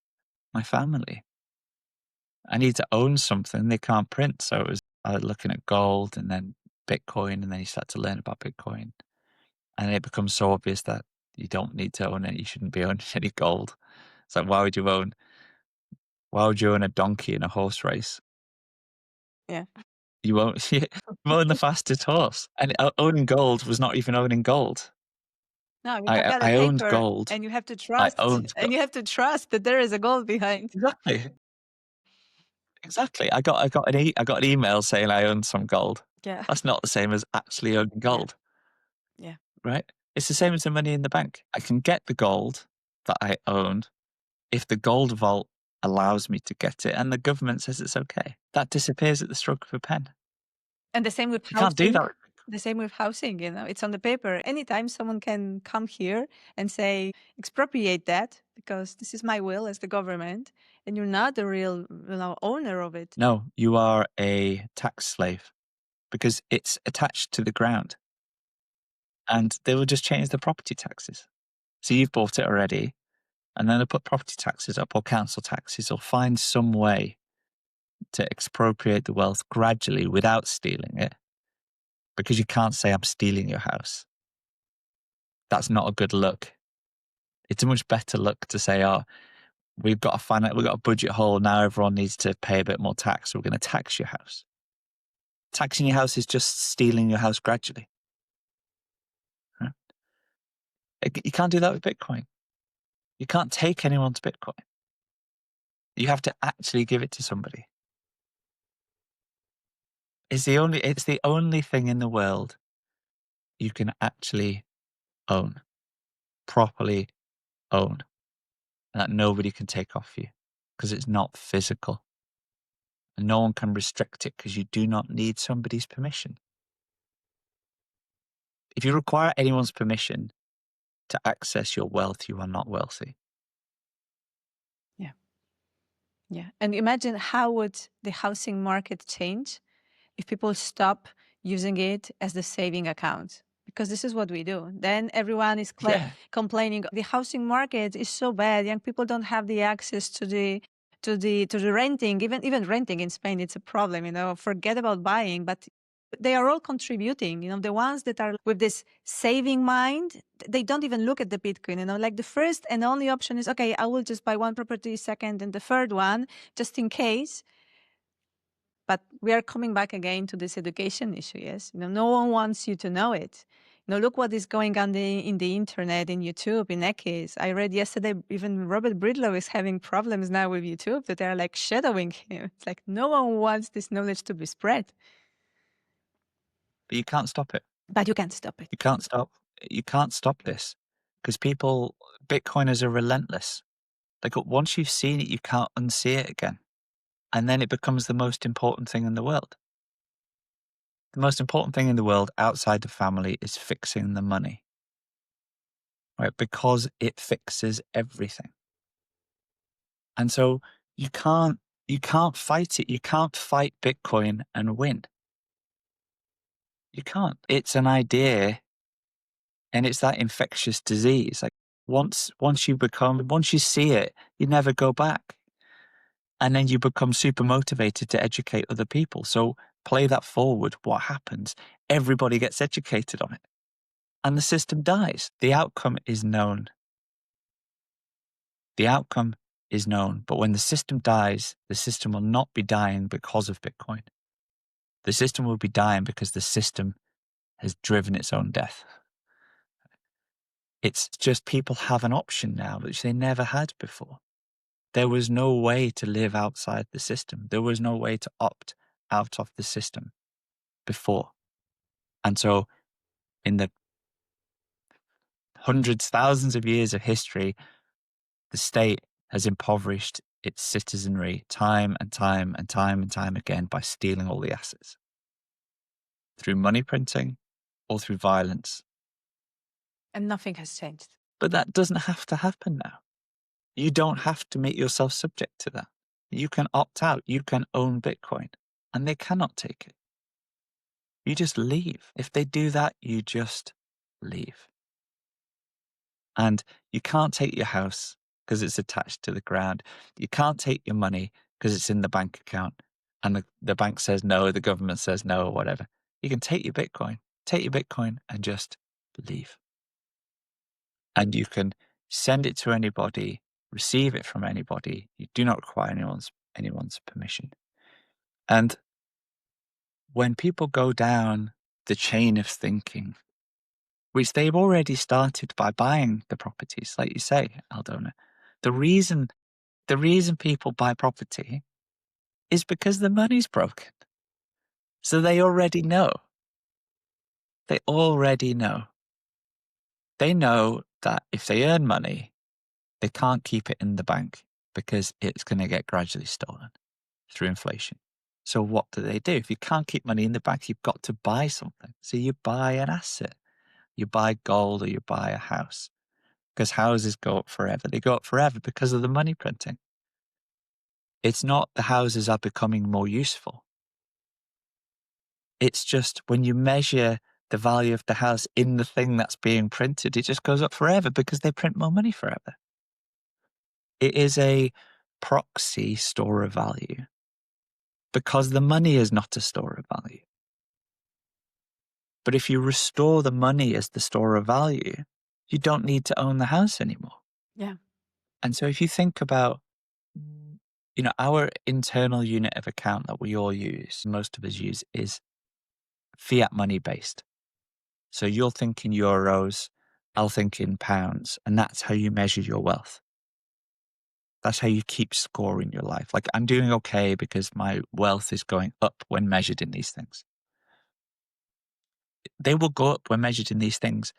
my family? I need to own something they can't print. So it was looking at gold and then Bitcoin, and then you start to learn about Bitcoin. And it becomes so obvious that you don't need to own it. You shouldn't be owning any gold. It's like, why would you own a donkey in a horse race? Yeah. You won't, you own the fastest horse. And owning gold was not even owning gold. No, you got a I owned paper gold. and you have to I trust, owned and you have to trust that there is a gold behind. Exactly. Exactly. I got an email saying I owned some gold. Yeah. That's not the same as actually owning gold, Yeah. right? It's the same as the money in the bank. I can get the gold that I owned if the gold vault allows me to get it and the government says it's okay. That disappears at the stroke of a pen. And the same with You can't do housing. that. The same with housing, it's on the paper. Anytime someone can come here and say, expropriate that because this is my will as the government, and you're not the real owner of it. No, you are a tax slave because it's attached to the ground and they will just change the property taxes. So you've bought it already and then they'll put property taxes up or council taxes or find some way to expropriate the wealth gradually without stealing it, because you can't say I'm stealing your house. That's not a good look. It's a much better look to say, oh, we've got a budget hole. Now everyone needs to pay a bit more tax. So we're going to tax your house. Taxing your house is just stealing your house gradually. Right? You can't do that with Bitcoin. You can't take anyone's Bitcoin. You have to actually give it to somebody. It's the only thing in the world you can actually own, properly own, and that nobody can take off you because it's not physical. And no one can restrict it because you do not need somebody's permission. If you require anyone's permission to access your wealth, you are not wealthy. Yeah. Yeah. And imagine how would the housing market change if people stop using it as the saving account, because this is what we do. Then everyone is complaining the housing market is so bad. Young people don't have the access to the renting. Even renting in Spain, it's a problem. Forget about buying, but they are all contributing. The ones that are with this saving mind, they don't even look at the Bitcoin. Like the first and only option is, okay, I will just buy one property, second and the third one, just in case. But we are coming back again to this education issue, yes? No one wants you to know it. Look what is going on in the internet, in YouTube, in X. I read yesterday, even Robert Bridlow is having problems now with YouTube, that they're like shadowing him. It's like no one wants this knowledge to be spread. But you can't stop it. But you can't stop it. You can't stop this because Bitcoiners are relentless. Like once you've seen it, you can't unsee it again. And then it becomes the most important thing in the world. The most important thing in the world outside of family is fixing the money, right? Because it fixes everything. And so you can't fight it. You can't fight Bitcoin and win. You can't. It's an idea and it's that infectious disease. Like once you see it, you never go back. And then you become super motivated to educate other people. So play that forward. What happens? Everybody gets educated on it. And the system dies. The outcome is known. But when the system dies, the system will not be dying because of Bitcoin. The system will be dying because the system has driven its own death. It's just people have an option now, which they never had before. There was no way to live outside the system. There was no way to opt out of the system before. And so in the hundreds, thousands of years of history, the state has impoverished its citizenry time and time and time and time again by stealing all the assets through money printing or through violence. And nothing has changed. But that doesn't have to happen now. You don't have to make yourself subject to that. You can opt out. You can own Bitcoin, and they cannot take it. You just leave. If they do that, you just leave. And you can't take your house because it's attached to the ground. You can't take your money because it's in the bank account and the bank says no, the government says no, or whatever. You can take your Bitcoin and just leave. And you can send it to anybody, receive it from anybody. You do not require anyone's permission. And when people go down the chain of thinking, which they've already started by buying the properties, like you say, Aldona, the reason people buy property is because the money's broken. So they already know. They already know. They know that if they earn money, they can't keep it in the bank because it's going to get gradually stolen through inflation. So what do? If you can't keep money in the bank, you've got to buy something. So you buy an asset. You buy gold or you buy a house. Because houses go up forever. They go up forever because of the money printing. It's not the houses are becoming more useful. It's just when you measure the value of the house in the thing that's being printed, it just goes up forever because they print more money forever. It is a proxy store of value because the money is not a store of value. But if you restore the money as the store of value, you don't need to own the house anymore. Yeah. And so if you think about, our internal unit of account that we all use, most of us use, is fiat money based. So you'll think in euros, I'll think in pounds, and that's how you measure your wealth. That's how you keep score in your life. Like, I'm doing okay because my wealth is going up when measured in these things. They will go up when measured in these things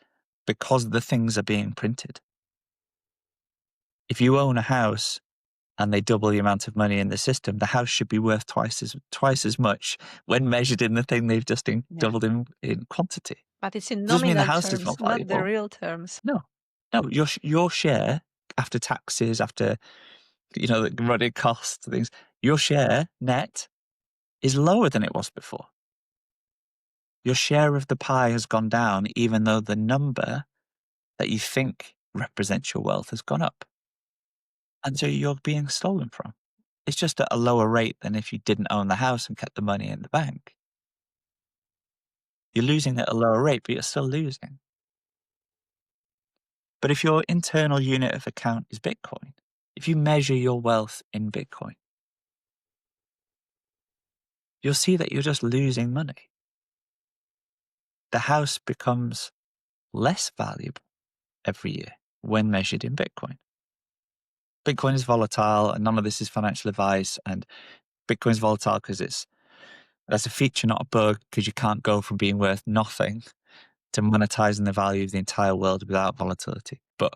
because the things are being printed. If you own a house and they double the amount of money in the system, the house should be worth twice as much when measured in the thing they've just doubled in quantity. But it's in Doesn't mean the nominal house is terms, more not the valuable. real terms. No, your share after taxes, after the running costs, things, your share net is lower than it was before. Your share of the pie has gone down, even though the number that you think represents your wealth has gone up. And so you're being stolen from. It's just at a lower rate than if you didn't own the house and kept the money in the bank. You're losing at a lower rate, but you're still losing. But if your internal unit of account is Bitcoin, if you measure your wealth in Bitcoin, you'll see that you're just losing money. The house becomes less valuable every year when measured in Bitcoin. Bitcoin is volatile, and none of this is financial advice. And Bitcoin is volatile because that's a feature, not a bug, because you can't go from being worth nothing to monetizing the value of the entire world without volatility. But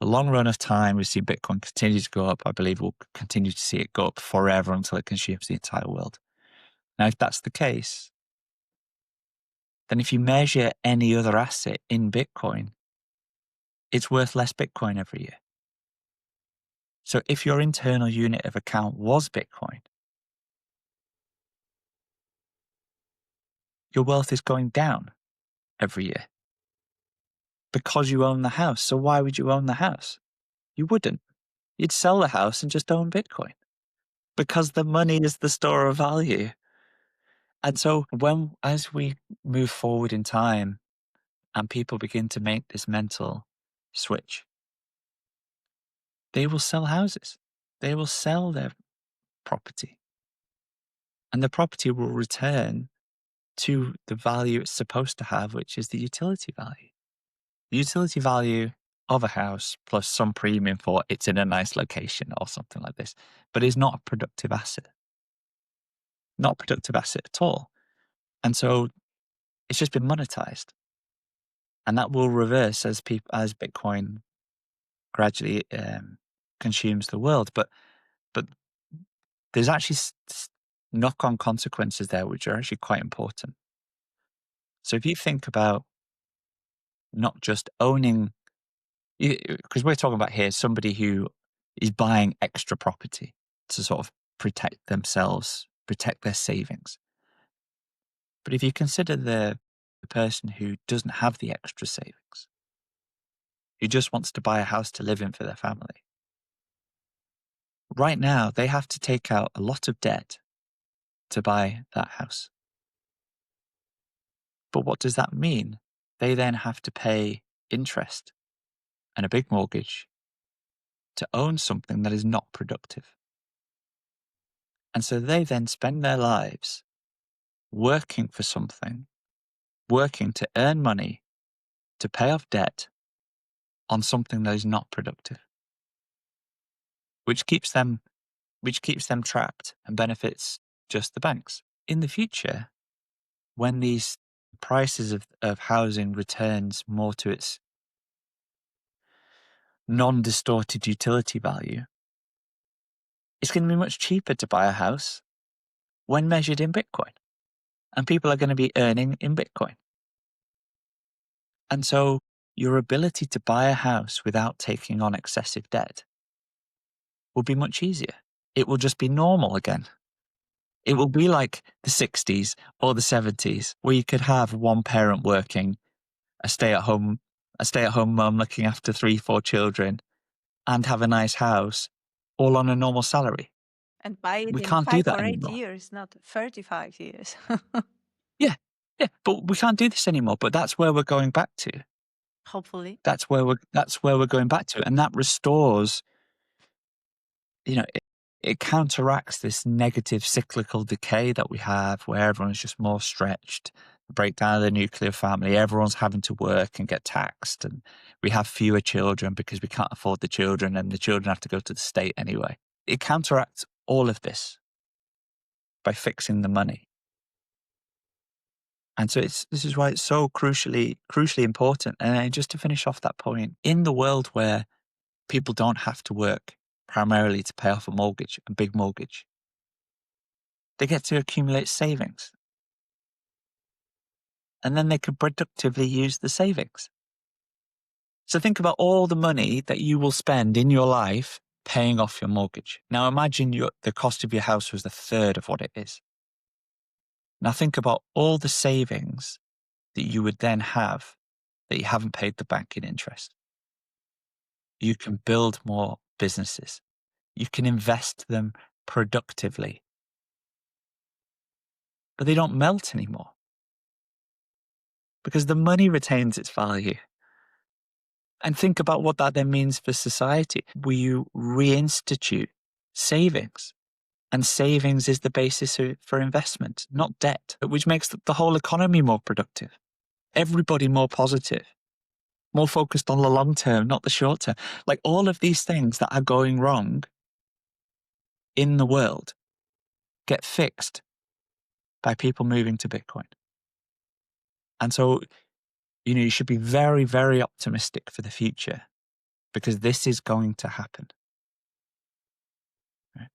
the long run of time, we see Bitcoin continue to go up. I believe we'll continue to see it go up forever until it consumes the entire world. Now, if that's the case, then if you measure any other asset in Bitcoin, it's worth less Bitcoin every year. So if your internal unit of account was Bitcoin, your wealth is going down every year because you own the house. So why would you own the house? You wouldn't. You'd sell the house and just own Bitcoin because the money is the store of value. And so as we move forward in time and people begin to make this mental switch, they will sell houses. They will sell their property. And the property will return to the value it's supposed to have, which is the utility value. The utility value of a house plus some premium for it's in a nice location or something like this, but is not a productive asset. Not a productive asset at all. And so it's just been monetized. And that will reverse as Bitcoin gradually consumes the world. But there's actually knock-on consequences there, which are actually quite important. So if you think about not just owning, because we're talking about here somebody who is buying extra property to sort of protect themselves, protect their savings. But if you consider the person who doesn't have the extra savings, who just wants to buy a house to live in for their family, right now they have to take out a lot of debt to buy that house. But what does that mean? They then have to pay interest and a big mortgage to own something that is not productive. And so they then spend their lives working for something, working to earn money to pay off debt on something that is not productive, which keeps them trapped and benefits just the banks. In the future, when these prices of housing returns more to its non-distorted utility value, it's going to be much cheaper to buy a house when measured in Bitcoin. And people are going to be earning in Bitcoin. And so your ability to buy a house without taking on excessive debt will be much easier. It will just be normal again. It will be like the 60s or the 70s where you could have one parent working, a stay-at-home mum looking after 3-4 children and have a nice house all on a normal salary. And buy it We in can't do 5 that or 8 anymore. years, not 35 years. Yeah, but we can't do this anymore. But that's where we're going back to. Hopefully. That's where we're going back to, and that restores. It counteracts this negative cyclical decay that we have, where everyone's just more stretched. The breakdown of the nuclear family, everyone's having to work and get taxed, and we have fewer children because we can't afford the children, and the children have to go to the state anyway. It counteracts all of this by fixing the money. And so this is why it's so crucially important. And just to finish off that point, in the world where people don't have to work primarily to pay off a big mortgage, they get to accumulate savings. And then they can productively use the savings. So think about all the money that you will spend in your life paying off your mortgage. Now imagine the cost of your house was a third of what it is. Now think about all the savings that you would then have that you haven't paid the bank in interest. You can build more businesses. You can invest them productively. But they don't melt anymore because the money retains its value. And think about what that then means for society. Will you reinstitute savings? And savings is the basis for investment, not debt, which makes the whole economy more productive. Everybody more positive, more focused on the long term, not the short term. Like all of these things that are going wrong in the world get fixed by people moving to Bitcoin. And so, you should be very, very optimistic for the future because this is going to happen. Right?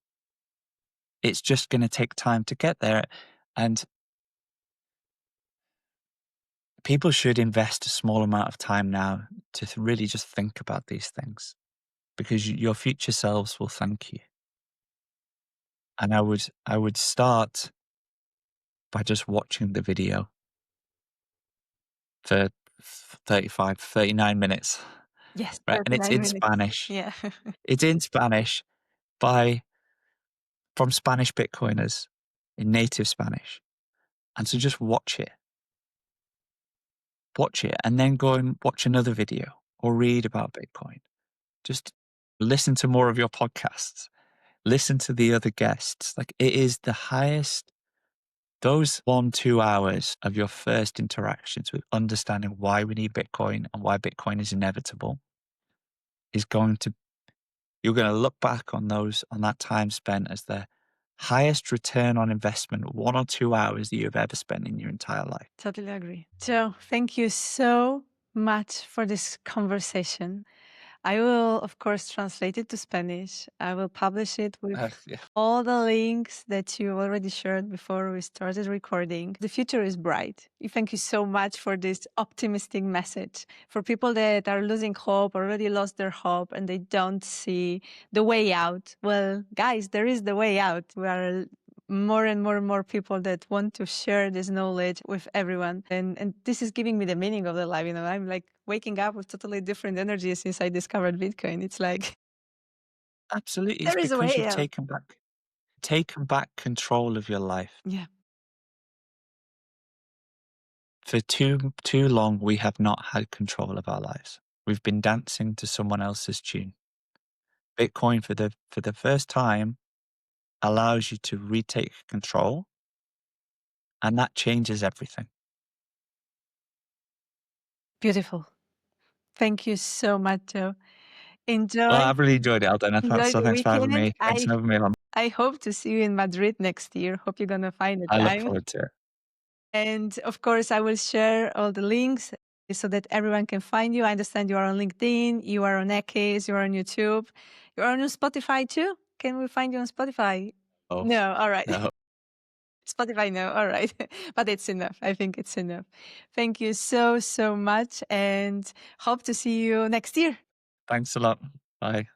It's just going to take time to get there. And people should invest a small amount of time now to really just think about these things because your future selves will thank you. And I would start by just watching the video for 39 minutes. Yes, Right. And it's 39 in minutes. Spanish. Yeah. It's in Spanish from Spanish Bitcoiners in native Spanish. And so just watch it and then go and watch another video or read about Bitcoin. Just listen to more of your podcasts, listen to the other guests. Like it is the highest Those 1-2 hours of your first interactions with understanding why we need Bitcoin and why Bitcoin is inevitable is you're going to look back on that time spent as the highest return on investment, 1 or 2 hours that you've ever spent in your entire life. Totally agree. Joe, thank you so much for this conversation. I will, of course, translate it to Spanish. I will publish it with Yeah. all the links that you already shared before we started recording. The future is bright. Thank you so much for this optimistic message. For people that are losing hope, already lost their hope, and they don't see the way out. Well, guys, there is the way out. We are more and more and more people that want to share this knowledge with everyone. And this is giving me the meaning of the life. You know, I'm like waking up with totally different energy since I discovered Bitcoin. It's like Absolutely. It's there is a because way you've out. taken back control of your life. Yeah. For too long, we have not had control of our lives. We've been dancing to someone else's tune. Bitcoin, for the first time, allows you to retake control, and that changes everything. Beautiful. Thank you so much, Joe. Enjoy. Well, I've really enjoyed it, Aldona. Enjoy So the thanks for having weekend. me. Thanks for having me on. I hope to see you in Madrid next year. Hope you're gonna find I a look time. forward to it. And of course, I will share all the links so that everyone can find you. I understand you are on LinkedIn, you are on X, you are on YouTube, you are on Spotify too. Can we find you on Spotify? Oh, No, all right. no. Spotify, no, all right. But it's enough. I think it's enough. Thank you so, so much and hope to see you next year. Thanks a lot. Bye.